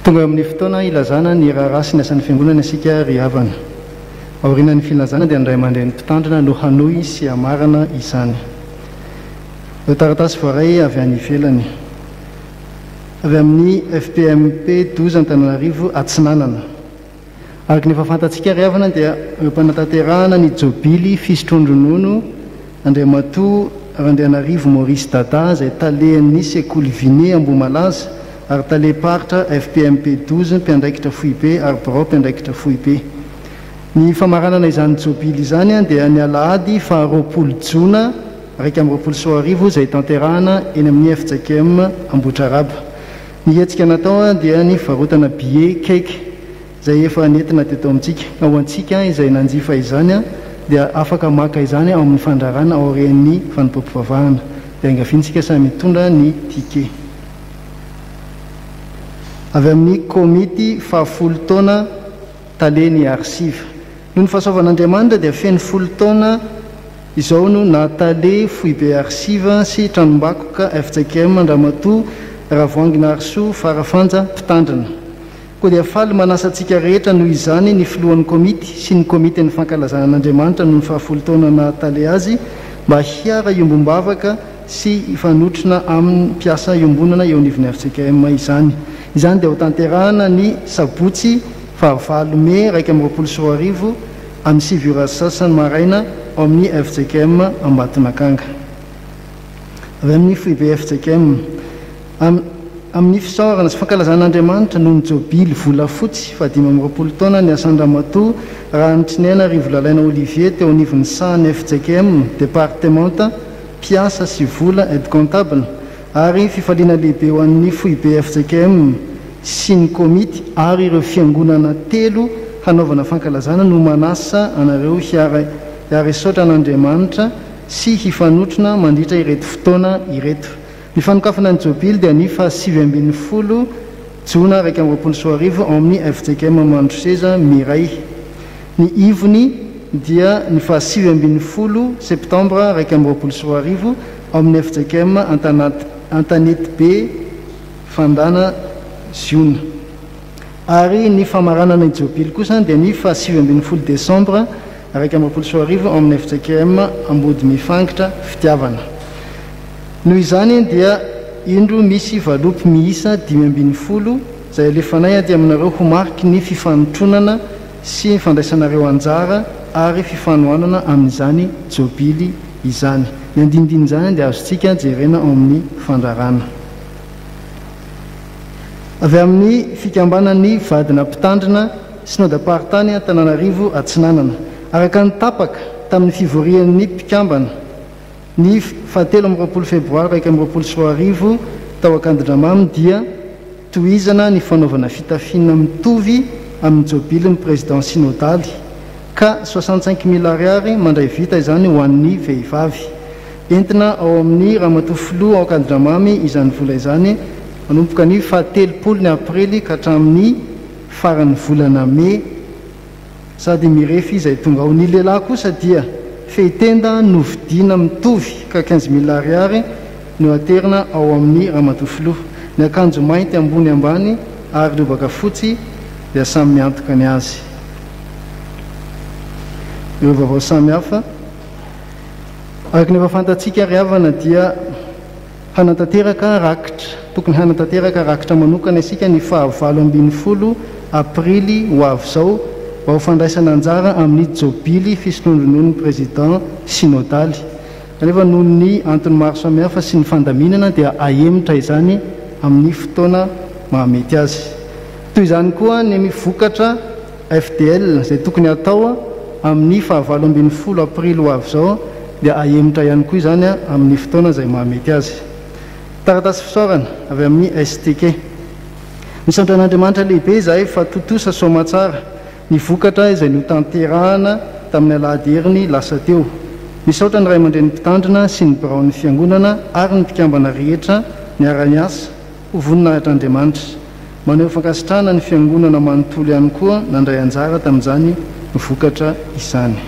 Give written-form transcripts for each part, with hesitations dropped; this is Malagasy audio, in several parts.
Tonga amin'ny fotoana ilazana ny raharasy ny asan'ny fiangonana isika ry havana. Aorianan'ny filazana dia andray mandeha ny mpitandrina no hanohy sy hamarana izany. Ireo taratasy voaray avy any ivelany. Avy amin'ny FPMP 12 Antananarivo Atsinanana. Araka ny efa fantatsika ry havana dia ireo mpanantanterahana ny jobily fisotrondronono Andriamatoa Randehanarivo Maurice Dada izay talehan'ny sekoly Viné Ambomalaza ary taleparitra FPMP 12 mpiandraikitra Foibe ary Brao mpiandraikitra Foibe. Ny famaranana izany jobily izany dia ny alahady fa 20 Jona 2024 izay tanterahana eny amin'ny FJKM Ambohidraraba. Ny hetsika natao dia ny varotana billet cake izay efa nentina teto amintsika. Ao antsika izay nanjifa izany dia afaka maka izany ao amin'ny fandrarana aorian'ny fanompom-pivavahana. Dia angafintsika samy mitondra ny ticket. Avy amin'ny komity fahafolo taona taleny arsiva. Noho ny fahasoavan'Andriamanitra dia feno 10 taona izao no natale Foibe arsiva sy tranombakoka FJKM Andriamatoa Ravoangina Arsoa Farafanja mpitandrina. Koa dia faly manasa antsika rehetra noho izany ny filohan'ny komity sy ny komity ny fankalazana an'Andriamanitra noho ny fahafolo taona natale azy mba hiara iombom-bavaka sy ifanotrina amin'ny mpiasa iombonana eo anivon'ny FJKM izany. Izany dia ho tanterahana ny sabotsy 9 Mei 2024 amin'ny 7 sasany maraina ao amin'ny FJKM Ambatonakanga. Avy amin'ny Foibe FJKM amin'ny fisaorana sy fankalazan'Andriamanitra noho ny jobily volafotsy 520 taona ny asan'Andriamatoa Ranitrinena Rivolalaina Olivier teo anivon'ny sahany FJKM départementa mpiasa sy vola aide comptable ary fifaliana lehibe ho an'ny Foibe FJKM sy ny komity ary ireo fiangonana 3 hanaovana fankalazana no manasa anareo hiara-sotra an'Andriamanitra sy hifanotrona mandritra ireto fotoana ireto. Ny fanokafana ny jobily dia ny 7 Jona 2024 ao amin'ny FJKM Mandroseza Miray. Ny ivony dia ny 7 Septambra 2024 ao amin'ny FJKM Antanety be Fandana Ziona. Ary ny famaranana ny jobily kosa dia ny 7 Desambra 2024 ao amin'ny FJKM Ambody Mifangitra Fitiavana. Noho izany dia indro misy valopy miisa 5 izay alefanay dia aminareo ho mariky ny fifanotronana sy fandraisanareo anjara ary fifanohanana amin'izany jobily izany. Ny andindiny izany dia azontsika jerena ao amin'ny fandrarana. Avy amin'ny fikambanan'ny vadina mpitandrina synodam-paritany Antananarivo Atsinanana. Araka ny tapaka tamin'ny fivorian'ny mpikambana ny 17 Febroary 2024 tao Akandindramamy dia tohizana ny fanaovana fitafiana mitovy amin'ny jobilin'ny président synodaly ka 65 000 ariary mandray vita izany ho an'ny vehivavy. Entina ao amin'ny Ramatoa Filoha ao Akandindramamy izany vola izany manomboka ny 17 Aprily ka hatramin'ny faran'ny volana Mei sady mirefy izay tonga ao. Ny lehilahy kosa dia fehitenda novidiana mitovy ka 15 000 ariary no aterina ao amin'ny Ramatoa Filoha. Ny akanjo mainty ambony ambany ary lobaka fotsy dia samy miantoka ny azy. Ireo vaovao samy hafa araka ny efa fantatsika ry havana dia hanantanteraka rakitra, tokony hanantanteraka rakitra manokana isika ny 12 Aprily ho avy izao mba ho fandraisana anjara amin'ny jobily fisotrondronon'ny président synodaly. Kanefa noho ny antony maro samihafa sy ny fandaminana dia ahemitra izany amin'ny fotoana mahamety azy. Toy izany koa ny mivokatra FDL izay tokony atao amin'ny 12 Aprily ho avy izao dia ahemitra ihany koa izany amin'ny fotoana izay mahamety azy. Taratasy fisaorana avy amin'ny STK. Misaotra an'Andriamanitra lehibe izahay fa totosa soamatsara ny vokatra izay notanterahana tamin'ny alahady heriny lasa teo. Misaotra ny ray aman-dreny mpitandrina sy ny biraon'ny fiangonana ary ny mpikambana rehetra niara-ny asa ho voninahitran'Andriamanitra. Maneho fankasitrahana ny fiangonana manontolo ihany koa nandray anjara tamin'izany vokatra izany.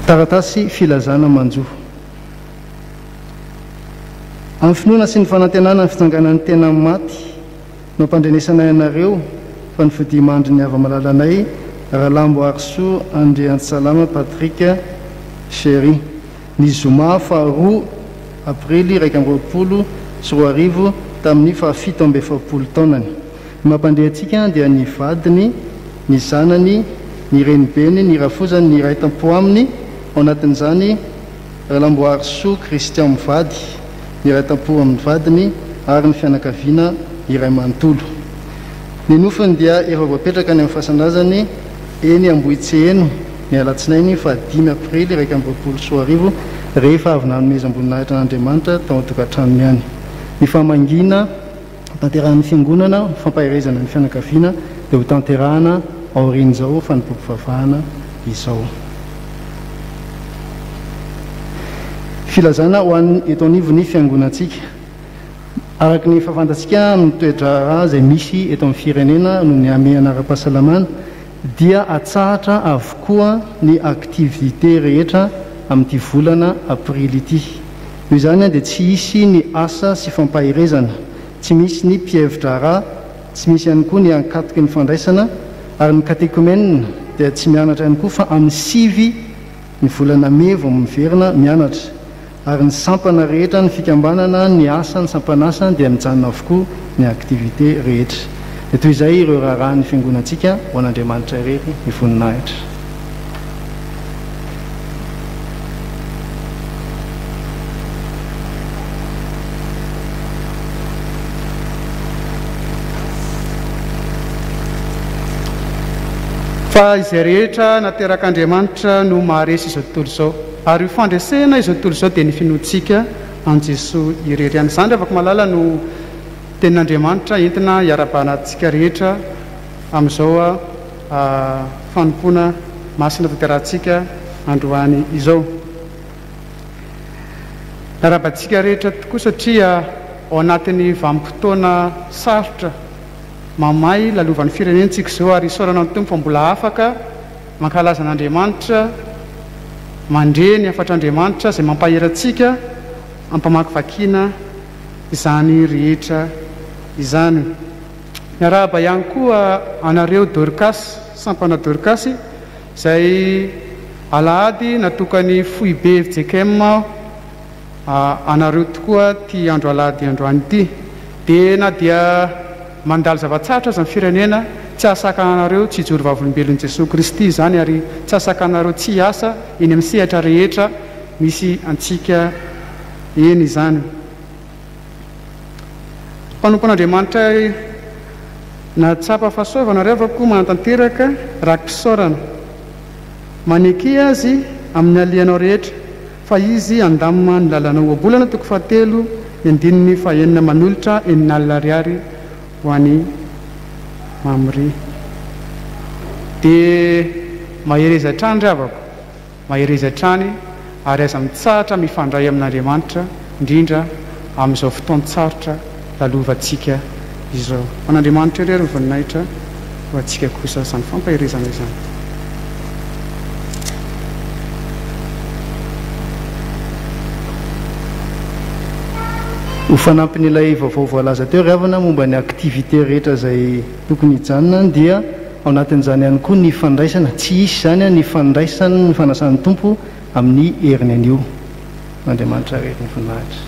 Taratasy filazana manjoa. amin'ny finoana sy ny fanantenana ny fitanganan'ny tena maty no ampandrenesanay anareo fa ny fodimandry ny ava-malalanay raha lambo arso andriansalama patrika chéri ny zoma faharoa aprily 2024 tamin'ny 17 taonany. Ny mampandeha antsika dia ny vadiny, ny zanany, ny renibeny, ny rafozany, ny ray tampo aminy, ao anatin'izany rahalambo arso Christian mivady, ny ray tampo amin'ny vadiny ary ny fianakaviana iray manontolo. Ny nofiny dia efa voapetraka ny amin'ny fahasanazany eny Ambohitseheno ny alatsinainy 5 aprily 2024 rehefa avy nanomezam-boninahitra an'Andriamanitra tao an-tokantranony ihany. Ny famangina tanterahan'ny fiangonana fampahirezana ny fianakaviana dia ho tanterahana aorian'izao fanompoam-pivavahana izao. Filazana ho an'ny eto anivon'ny fiangonantsika. Araka ny fahafantatsika amin'ny toedrara izay misy eto amin'ny firenena no ny ame anara-pahasalamana dia atsahatra avokoa ny aktivité rehetra amin'ity volana aprily ity. Noho izany dia tsy hisy ny asa sy fampahirezana, tsy misy ny mpihevi-drara, tsy misy ihany koa ny ankatoky ny fandraisana, ary ny katekomenina dia tsy mianatra ihany koa fa amin'ny 5 ny volana May vao miverina mianatra, ary ny sampana rehetra ny fikambanana ny asa ny sampanasa dia mijanona avokoa ny aktivité rehetra. Dia toy izay ireo raharahan'ny fiangonantsika ho an'Andriamanitra irery ny voninahitra. Fa izay rehetra naterak'Andriamanitra no maharesy izao tontolo izao, ary io fandresena izao tontolo izao dia ny finoantsika an Jesoa irery ihany. Izany afaka malala no tenin'Andriamanitra entina hiara-bahanantsika rehetra amin'izao fanompoana masina tanterahantsika androany izao. Hiara-bahantsika rehetra tokoa satria ao anatin'ny vanim-potoana sarotra mamay lalovan'ny firenentsika izao, ary isaorana ny tompo fa mbola afaka mankalaza an'Andriamanitra, mandre ny afatr'Andriamanitra izay mampaherantsika ampamakivakiana izany rehetra izany. Miarahaba ihany koa anareo Dorcas, sampana Dorcas izay alahady natokany fohy be FJKM anareo tokoa ty andro alahady androany ity, dia na dia mandalo zava-tsarotra aza ny firenena, tsy asaka anareo tsy hijory vavolombelon'i Jesosy Kristy izany, ary tsy asaka anareo tsy asa eny amin'ny sehatra rehetra misy antsika eny izany. Mpanompon'Andriamanitra natsapa fahasoavana revako manatanteraka rakim-pisaorana, maneky azy amin'ny alianao rehetra fa izy andamina ny lalana oabolana toko 7 ny 9 manolotra eninalina ariary ho any mamry. Dia mahereza trany ravako, mahereza trany, ary aza mitsahatra mifandray amin'Andriamanitra indrindra amin'izao fotoan-tsarotra lalovantsika izao. An'Andriamanitra irery ny voninahitra ho antsika kosa samy fampaherezana izany. Ho fanampin'ilay vaovao voalaza teo ravana momba ny aktivité rehetra izay tokony hijanona dia ao anatin'izany ihany koa ny fandraisana. Tsy hisy izany ny fandraisana ny fanasan'ny tompo amin'ny heriny anio. Andriamanitra rehery ny voninahitra.